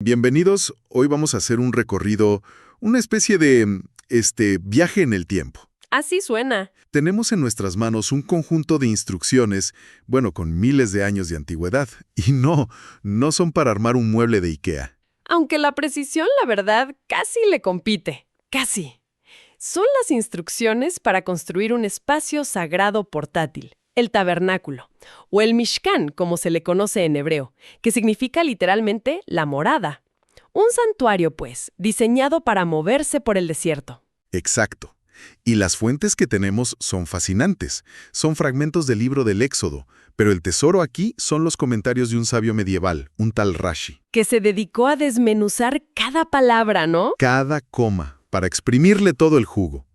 Bienvenidos, hoy vamos a hacer un recorrido, una especie de, viaje en el tiempo. Así suena. Tenemos en nuestras manos un conjunto de instrucciones, bueno, con miles de años de antigüedad, y no son para armar un mueble de IKEA. Aunque la precisión, la verdad, casi le compite. Casi. Son las instrucciones para construir un espacio sagrado portátil, el tabernáculo, o el Mishkan, como se le conoce en hebreo, que significa literalmente la morada. Un santuario, pues, diseñado para moverse por el desierto. Exacto. Y las fuentes que tenemos son fascinantes. Son fragmentos del libro del Éxodo, pero el tesoro aquí son los comentarios de un sabio medieval, un tal Rashi. Que se dedicó a desmenuzar cada palabra, ¿no? Cada coma, para exprimirle todo el jugo.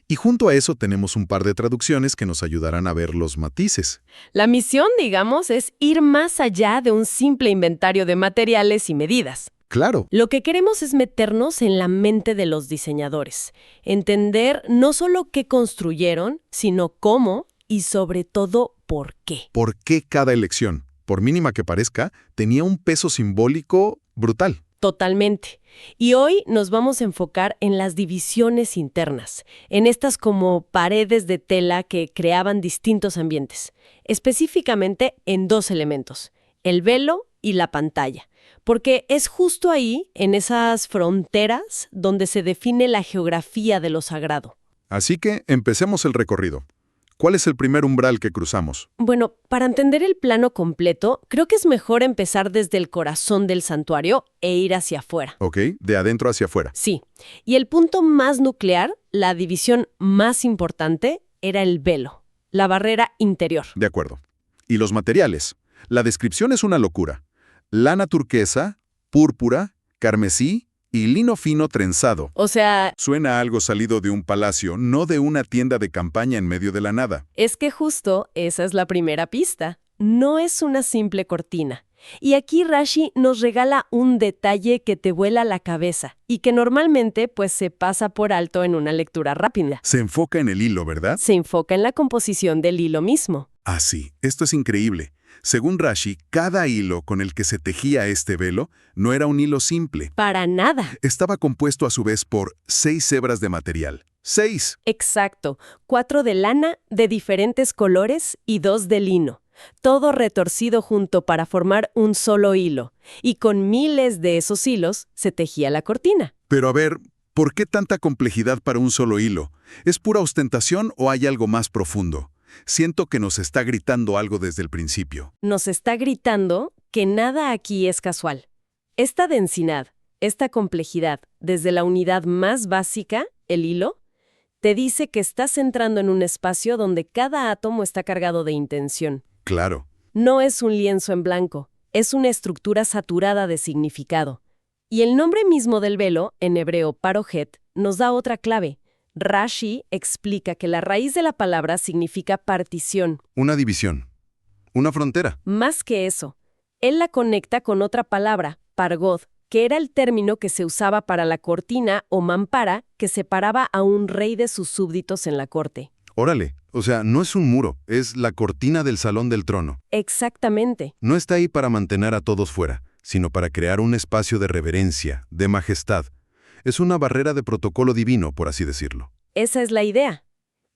Y junto a eso tenemos un par de traducciones que nos ayudarán a ver los matices. La misión, digamos, es ir más allá de un simple inventario de materiales y medidas. Claro, Lo que queremos es meternos en la mente de los diseñadores, entender no solo qué construyeron, sino cómo y sobre todo por qué. ¿por qué cada elección, por mínima que parezca, tenía un peso simbólico brutal? Totalmente. Y hoy nos vamos a enfocar en las divisiones internas, en estas como paredes de tela que creaban distintos ambientes, específicamente en dos elementos, el velo y la pantalla, porque es justo ahí, en esas fronteras, donde se define la geografía de lo sagrado. Así que empecemos el recorrido. ¿Cuál es el primer umbral que cruzamos? Bueno, para entender el plano completo, creo que es mejor empezar desde el corazón del santuario e ir hacia afuera. ¿Ok? De adentro hacia afuera. Sí, y el punto más nuclear, la división más importante, era el velo, la barrera interior. De acuerdo. ¿Y los materiales? La descripción es una locura. Lana turquesa, púrpura, carmesí y lino fino trenzado. O sea, Suena a algo salido de un palacio, no de una tienda de campaña en medio de la nada. es que justo esa es la primera pista. No es una simple cortina. Y aquí Rashi nos regala un detalle que te vuela la cabeza y que normalmente pues se pasa por alto en una lectura rápida. Se enfoca en el hilo, ¿verdad? Se enfoca en la composición del hilo mismo. Ah, sí, esto es increíble. Según Rashi, cada hilo con el que se tejía este velo no era un hilo simple. Para nada. Estaba compuesto a su vez por 6 hebras de material. ¡6! Exacto. 4 de lana de diferentes colores y 2 de lino. Todo retorcido junto para formar un solo hilo. Y con miles de esos hilos se tejía la cortina. Pero a ver, ¿por qué tanta complejidad para un solo hilo? ¿Es pura ostentación o hay algo más profundo? Siento que nos está gritando algo desde el principio. Nos está gritando que nada aquí es casual. Esta densidad, esta complejidad, desde la unidad más básica, el hilo, te dice que estás entrando en un espacio donde cada átomo está cargado de intención. Claro. No es un lienzo en blanco, es una estructura saturada de significado. Y el nombre mismo del velo, en hebreo parojet, nos da otra clave. Rashi explica que la raíz de la palabra significa partición. Una división. Una frontera. Más que eso, él la conecta con otra palabra, pargod, que era el término que se usaba para la cortina o mampara que separaba a un rey de sus súbditos en la corte. Órale, o sea, no es un muro, es la cortina del salón del trono. Exactamente. No está ahí para mantener a todos fuera, sino para crear un espacio de reverencia, de majestad. Es una barrera de protocolo divino, por así decirlo. Esa es la idea.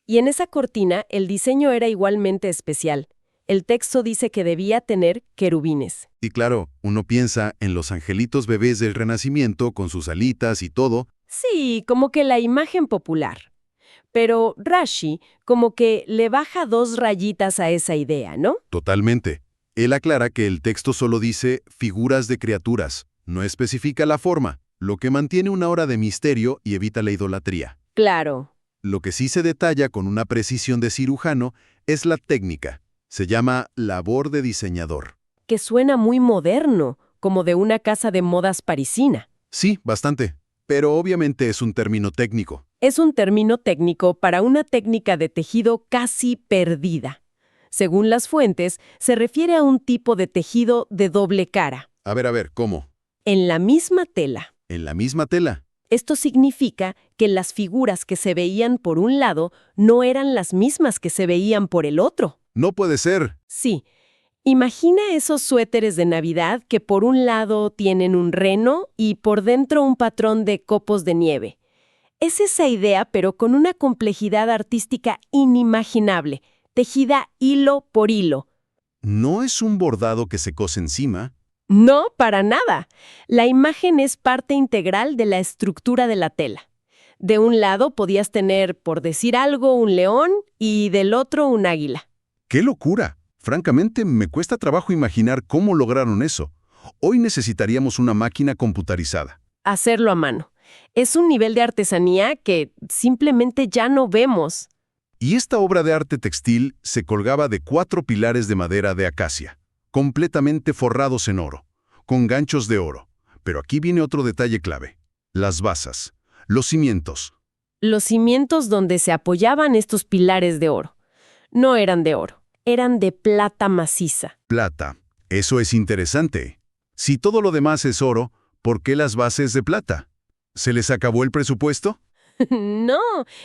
Y en esa cortina el diseño era igualmente especial. El texto dice que debía tener querubines. Y claro, uno piensa en los angelitos bebés del Renacimiento con sus alitas y todo. Sí, como que la imagen popular. Pero Rashi como que le baja 2 rayitas a esa idea, ¿no? Totalmente. Él aclara que el texto solo dice figuras de criaturas, no especifica la forma, lo que mantiene una aura de misterio y evita la idolatría. Claro. Lo que sí se detalla con una precisión de cirujano es la técnica. Se llama labor de diseñador. Que suena muy moderno, como de una casa de modas parisina. Sí, bastante. Pero obviamente es un término técnico. Es un término técnico para una técnica de tejido casi perdida. Según las fuentes, se refiere a un tipo de tejido de doble cara. A ver, ¿cómo? En la misma tela. ¿En la misma tela? Esto significa que las figuras que se veían por un lado no eran las mismas que se veían por el otro. No puede ser. Sí, Imagina esos suéteres de Navidad que por un lado tienen un reno y por dentro un patrón de copos de nieve. Es esa idea, pero con una complejidad artística inimaginable, tejida hilo por hilo. No es un bordado que se cose encima. No, para nada. La imagen es parte integral de la estructura de la tela. De un lado podías tener, por decir algo, un león y del otro un águila. ¡Qué locura! Francamente, me cuesta trabajo imaginar cómo lograron eso. Hoy necesitaríamos una máquina computarizada. Hacerlo a mano. Es un nivel de artesanía que simplemente ya no vemos. Y esta obra de arte textil se colgaba de 4 pilares de madera de acacia, completamente forrados en oro, con ganchos de oro. Pero aquí viene otro detalle clave. Las basas, los cimientos. Los cimientos donde se apoyaban estos pilares de oro no eran de oro, eran de plata maciza. Plata. Eso es interesante. Si todo lo demás es oro, ¿por qué las bases de plata? ¿Se les acabó el presupuesto? No,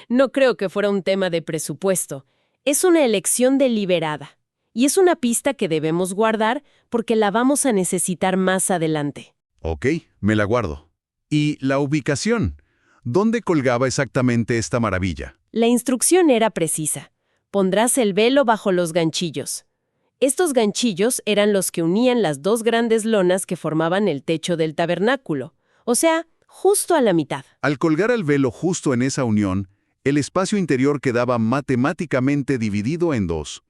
no creo que fuera un tema de presupuesto. Es una elección deliberada. Y es una pista que debemos guardar porque la vamos a necesitar más adelante. Ok, me la guardo. ¿Y la ubicación? ¿Dónde colgaba exactamente esta maravilla? La instrucción era precisa. Pondrás el velo bajo los ganchillos. Estos ganchillos eran los que unían las dos grandes lonas que formaban el techo del tabernáculo, o sea, justo a la mitad. Al colgar el velo justo en esa unión, el espacio interior quedaba matemáticamente dividido en 2.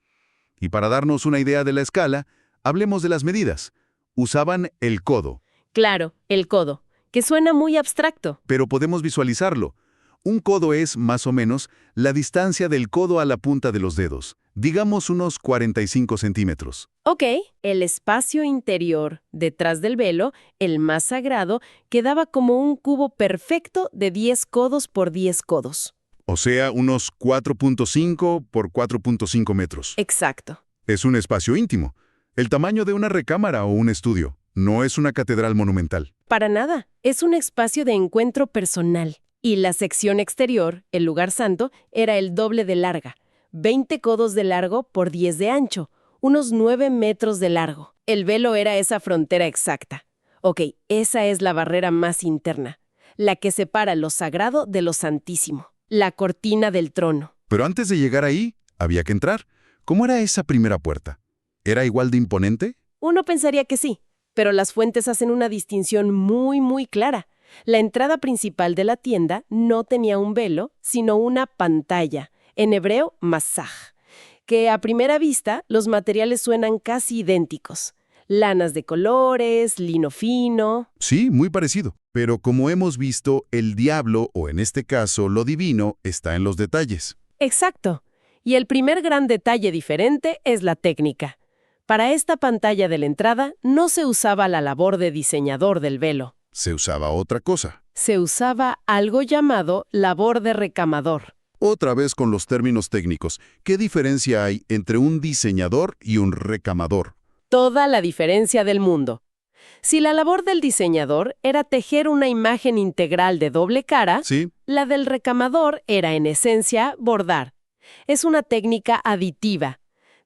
Y para darnos una idea de la escala, hablemos de las medidas. Usaban el codo, Claro, el codo, que suena muy abstracto. pero podemos visualizarlo. Un codo es, más o menos, la distancia del codo a la punta de los dedos, digamos unos 45 centímetros. Ok, el espacio interior, detrás del velo, el más sagrado, quedaba como un cubo perfecto de 10 codos por 10 codos. O sea, unos 4.5 por 4.5 metros. Exacto. Es un espacio íntimo, el tamaño de una recámara o un estudio. No es una catedral monumental. Para nada, es un espacio de encuentro personal. Y la sección exterior, el lugar santo, era el doble de larga. 20 codos de largo por 10 de ancho, unos 9 metros de largo. El velo era esa frontera exacta. Ok, esa es la barrera más interna, la que separa lo sagrado de lo santísimo, la cortina del trono. Pero antes de llegar ahí, había que entrar. ¿Cómo era esa primera puerta? ¿Era igual de imponente? Uno pensaría que sí, pero las fuentes hacen una distinción muy clara. La entrada principal de la tienda no tenía un velo, sino una pantalla, en hebreo masaj, que a primera vista los materiales suenan casi idénticos. Lanas de colores, lino fino. Sí, muy parecido. Pero como hemos visto, el diablo, o en este caso, lo divino, está en los detalles. Exacto. Y el primer gran detalle diferente es la técnica. Para esta pantalla de la entrada no se usaba la labor de diseñador del velo. Se usaba otra cosa. Se usaba algo llamado labor de recamador. Otra vez con los términos técnicos. ¿Qué diferencia hay entre un diseñador y un recamador? Toda la diferencia del mundo. Si la labor del diseñador era tejer una imagen integral de doble cara, Sí, la del recamador era en esencia bordar. Es una técnica aditiva.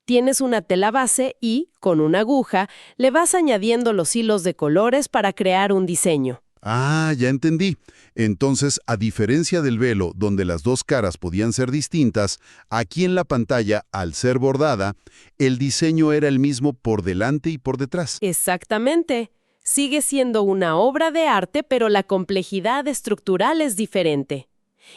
Tienes una tela base y, con una aguja, le vas añadiendo los hilos de colores para crear un diseño. Ah, ya entendí. Entonces, a diferencia del velo, donde las dos caras podían ser distintas, aquí en la pantalla, al ser bordada, el diseño era el mismo por delante y por detrás. Exactamente. Sigue siendo una obra de arte, pero la complejidad estructural es diferente.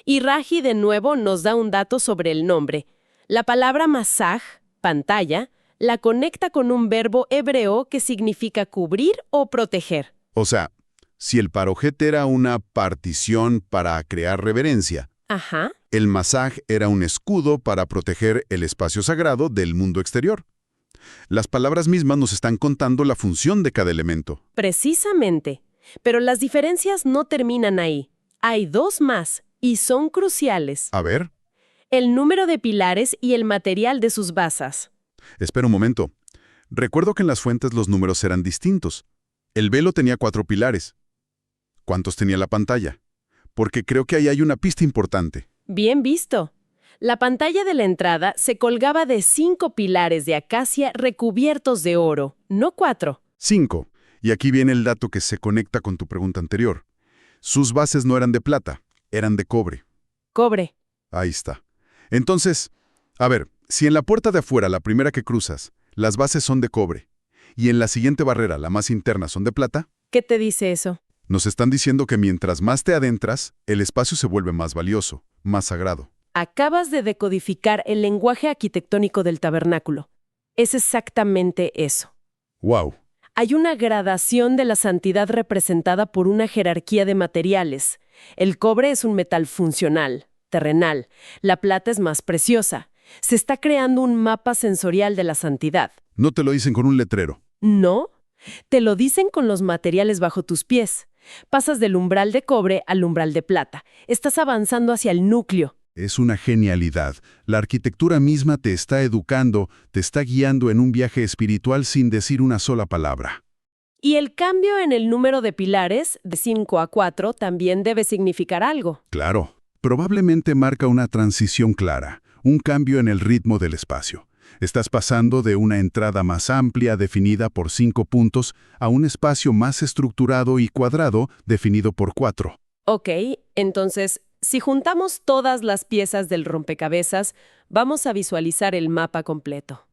Y Raji de nuevo nos da un dato sobre el nombre. La palabra masaj, pantalla, la conecta con un verbo hebreo que significa cubrir o proteger. O sea, si el parojet era una partición para crear reverencia, Ajá. el masaj era un escudo para proteger el espacio sagrado del mundo exterior. Las palabras mismas nos están contando la función de cada elemento. Precisamente. Pero las diferencias no terminan ahí. Hay dos más, y son cruciales. A ver, El número de pilares y el material de sus basas. espera un momento. Recuerdo que en las fuentes los números eran distintos. El velo tenía 4 pilares. ¿Cuántos tenía la pantalla? Porque creo que ahí hay una pista importante. Bien visto. La pantalla de la entrada se colgaba de 5 pilares de acacia recubiertos de oro, no 4. 5. Y aquí viene el dato que se conecta con tu pregunta anterior. Sus bases no eran de plata, eran de cobre. Cobre. Ahí está. Entonces, a ver, si en la puerta de afuera, la primera que cruzas, las bases son de cobre, y en la siguiente barrera, la más interna, son de plata, ¿Qué te dice eso? nos están diciendo que mientras más te adentras, el espacio se vuelve más valioso, más sagrado. Acabas de decodificar el lenguaje arquitectónico del tabernáculo. Es exactamente eso. ¡Wow! Hay una gradación de la santidad representada por una jerarquía de materiales. El cobre es un metal funcional, terrenal. La plata es más preciosa. Se está creando un mapa sensorial de la santidad. No te lo dicen con un letrero. ¿No? Te lo dicen con los materiales bajo tus pies. Pasas del umbral de cobre al umbral de plata. Estás avanzando hacia el núcleo. Es una genialidad. La arquitectura misma te está educando, te está guiando en un viaje espiritual sin decir una sola palabra. Y el cambio en el número de pilares, de 5 a 4, también debe significar algo. Claro, probablemente marca una transición clara, un cambio en el ritmo del espacio. Estás pasando de una entrada más amplia, definida por 5 puntos, a un espacio más estructurado y cuadrado, definido por 4. Ok, entonces, si juntamos todas las piezas del rompecabezas, vamos a visualizar el mapa completo.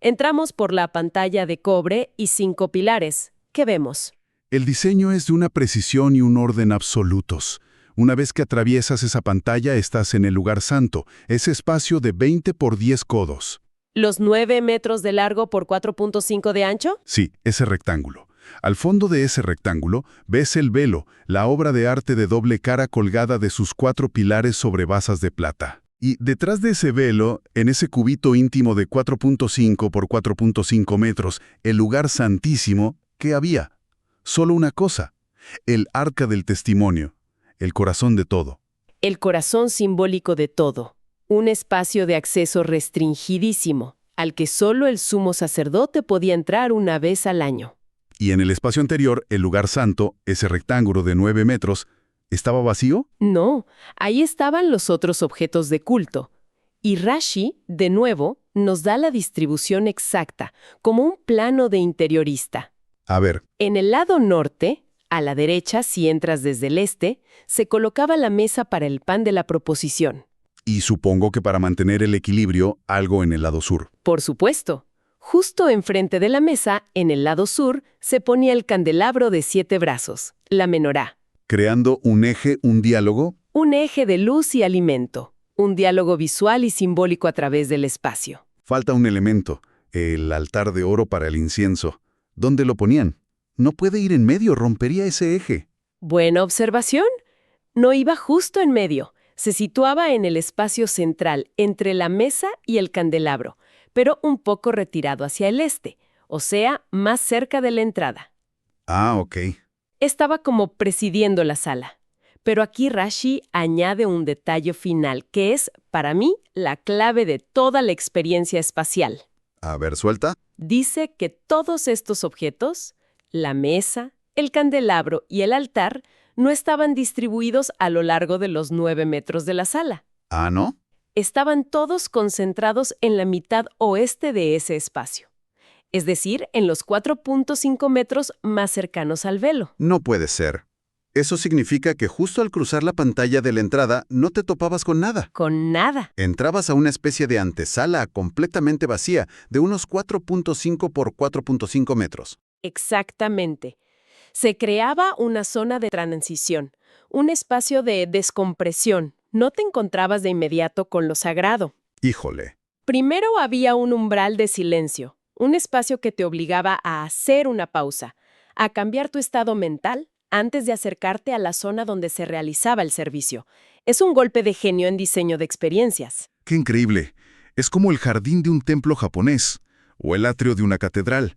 Entramos por la pantalla de cobre y 5 pilares. ¿Qué vemos? El diseño es de una precisión y un orden absolutos. Una vez que atraviesas esa pantalla, estás en el lugar santo, ese espacio de 20 por 10 codos. ¿Los 9 metros de largo por 4.5 de ancho? Sí, ese rectángulo. Al fondo de ese rectángulo ves el velo, la obra de arte de doble cara colgada de sus 4 pilares sobre basas de plata. Y detrás de ese velo, en ese cubito íntimo de 4.5 por 4.5 metros, el lugar santísimo, ¿qué había? Solo una cosa, el arca del testimonio, el corazón de todo. El corazón simbólico de todo. Un espacio de acceso restringidísimo, al que solo el sumo sacerdote podía entrar una vez al año. Y en el espacio anterior, el lugar santo, ese rectángulo de 9 metros, ¿estaba vacío? No, ahí estaban los otros objetos de culto. Y Rashi, de nuevo, nos da la distribución exacta, como un plano de interiorista. A ver, En el lado norte, a la derecha, si entras desde el este, se colocaba la mesa para el pan de la proposición. y supongo que para mantener el equilibrio, algo en el lado sur. Por supuesto. Justo enfrente de la mesa, en el lado sur, se ponía el candelabro de 7 brazos, la menorá. Creando un eje, un diálogo. Un eje de luz y alimento. Un diálogo visual y simbólico a través del espacio. Falta un elemento, el altar de oro para el incienso. ¿Dónde lo ponían? No puede ir en medio, rompería ese eje. Buena observación. No iba justo en medio. Se situaba en el espacio central, entre la mesa y el candelabro, pero un poco retirado hacia el este, o sea, más cerca de la entrada. Ah, ok. Estaba como presidiendo la sala. Pero aquí Rashi añade un detalle final que es, para mí, la clave de toda la experiencia espacial. A ver, suelta. Dice que todos estos objetos, la mesa, el candelabro y el altar, no estaban distribuidos a lo largo de los 9 metros de la sala. Ah, ¿no? Estaban todos concentrados en la mitad oeste de ese espacio. Es decir, en los 4.5 metros más cercanos al velo. No puede ser. Eso significa que justo al cruzar la pantalla de la entrada no te topabas con nada. Con nada. Entrabas a una especie de antesala completamente vacía, de unos 4.5 por 4.5 metros. Exactamente. Se creaba una zona de transición, un espacio de descompresión. No te encontrabas de inmediato con lo sagrado. Híjole. Primero había un umbral de silencio, un espacio que te obligaba a hacer una pausa, a cambiar tu estado mental antes de acercarte a la zona donde se realizaba el servicio. Es un golpe de genio en diseño de experiencias. ¡Qué increíble! Es como el jardín de un templo japonés, o el atrio de una catedral.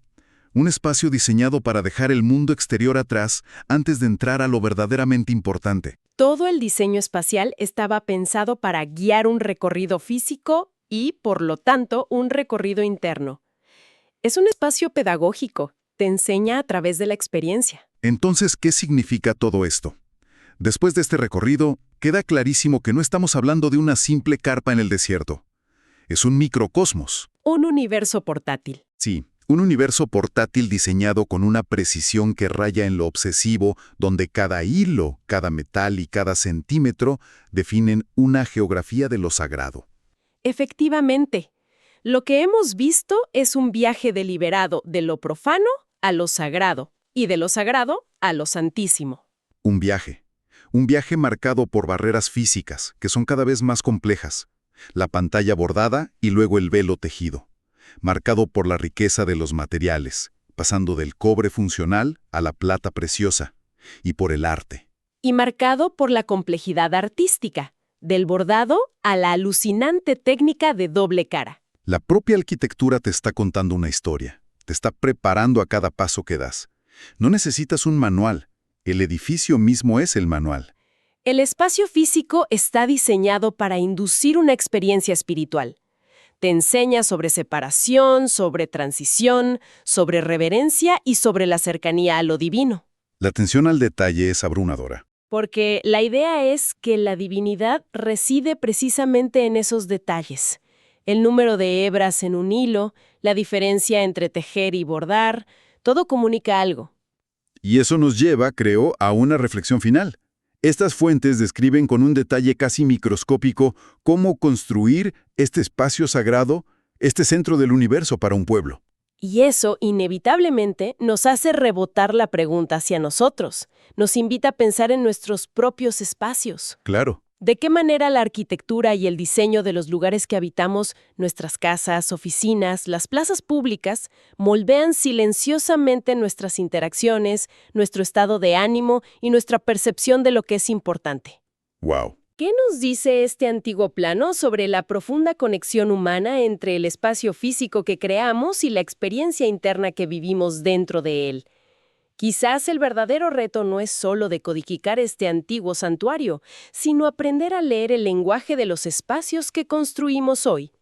Un espacio diseñado para dejar el mundo exterior atrás antes de entrar a lo verdaderamente importante. Todo el diseño espacial estaba pensado para guiar un recorrido físico y, por lo tanto, un recorrido interno. Es un espacio pedagógico. Te enseña a través de la experiencia. Entonces, ¿qué significa todo esto? Después de este recorrido, queda clarísimo que no estamos hablando de una simple carpa en el desierto. Es un microcosmos. Un universo portátil. Sí, un universo portátil diseñado con una precisión que raya en lo obsesivo, donde cada hilo, cada metal y cada centímetro definen una geografía de lo sagrado. Efectivamente, lo que hemos visto es un viaje deliberado de lo profano a lo sagrado y de lo sagrado a lo santísimo. Un viaje marcado por barreras físicas, que son cada vez más complejas. La pantalla bordada y luego el velo tejido. Marcado por la riqueza de los materiales, pasando del cobre funcional a la plata preciosa, y por el arte. Y marcado por la complejidad artística, del bordado a la alucinante técnica de doble cara. La propia arquitectura te está contando una historia, te está preparando a cada paso que das. No necesitas un manual, el edificio mismo es el manual. El espacio físico está diseñado para inducir una experiencia espiritual. Te enseña sobre separación, sobre transición, sobre reverencia y sobre la cercanía a lo divino. La atención al detalle es abrumadora. Porque la idea es que la divinidad reside precisamente en esos detalles. El número de hebras en un hilo, la diferencia entre tejer y bordar, todo comunica algo. Y eso nos lleva, creo, a una reflexión final. Estas fuentes describen con un detalle casi microscópico cómo construir este espacio sagrado, este centro del universo para un pueblo. Y eso, inevitablemente, nos hace rebotar la pregunta hacia nosotros. Nos invita a pensar en nuestros propios espacios. Claro. ¿De qué manera la arquitectura y el diseño de los lugares que habitamos, nuestras casas, oficinas, las plazas públicas, moldean silenciosamente nuestras interacciones, nuestro estado de ánimo y nuestra percepción de lo que es importante? Wow. ¿Qué nos dice este antiguo plano sobre la profunda conexión humana entre el espacio físico que creamos y la experiencia interna que vivimos dentro de él? Quizás el verdadero reto no es solo decodificar este antiguo santuario, sino aprender a leer el lenguaje de los espacios que construimos hoy.